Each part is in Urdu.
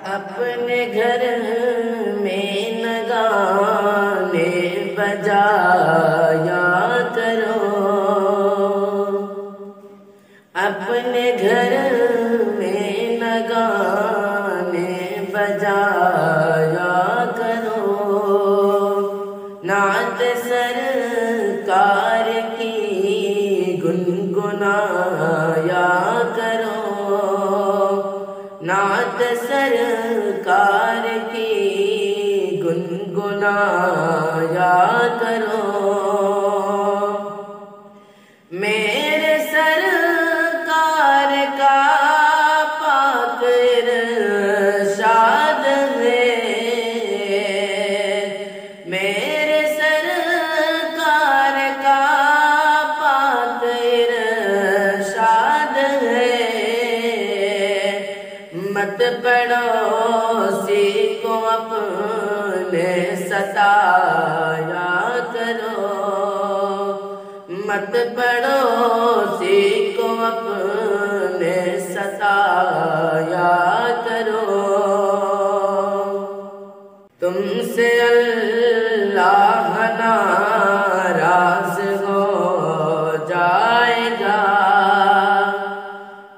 اپنے گھر میں نگانے بجایا کرو، اپنے گھر میں نگانے بجایا کرو، نعت سرکار کی گنگنایا کرو، نعت سرکار کی گنگنایا کرو، میرے سرکار کا پاک ارشاد ہے، میرے سرکار کا پاک ارشاد ہے، مت پڑوسی کو اپنے ستایا کرو، مت پڑوسی کو اپنے ستایا کرو، تم سے اللہ ناراض ہو جائے گا،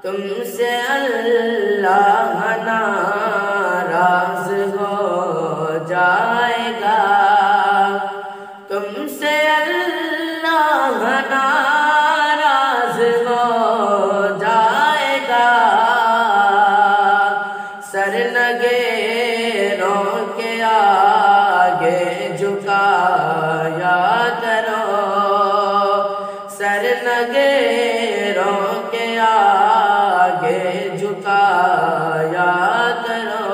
تم سے اللہ ناراض ہو جائے گا، تم سے اللہ ناراض ہو جائے گا، سر نگیروں کے آگے جھکایا کرو، سر نگیروں کے آگے جھکایا کرو،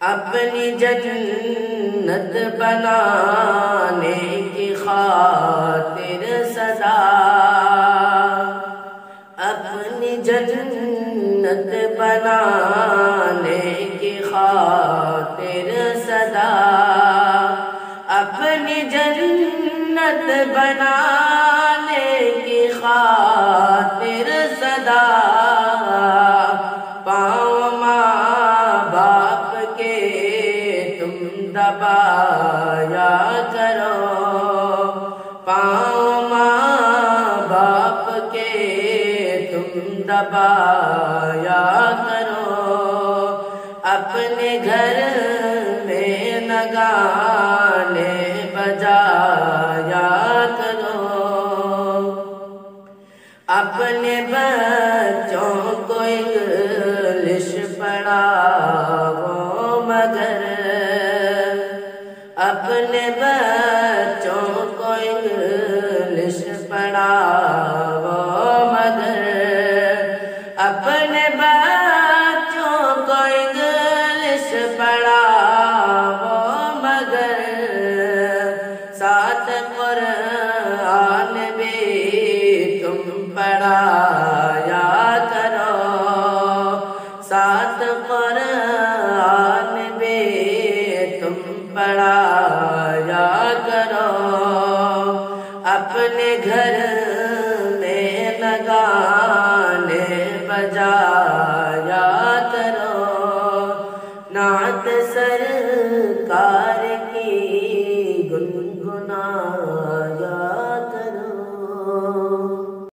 اپنی جنت بنانے کی خاطر سدا، اپنی جنت بنانے کی خاطر سدا، اپنی جنت بنانے کی خاطر سدا، پاؤں ماں باپ کے تم دبایا کرو، پاؤں ماں باپ کے تم دبایا کرو، اپنے گھر میں نگانے بجایا کرو، اپنے بچوں کو انگلش پڑھاؤ مگر، اپنے بچوں کو انگلش پڑھاؤ مگر، اپنے بچوں کو انگلش پڑھاؤ مگر، ساتھ قرآن بھی تم پڑھایا کرو، ساتھ قرآن بھی تم پڑھایا کرو، اپنے گھر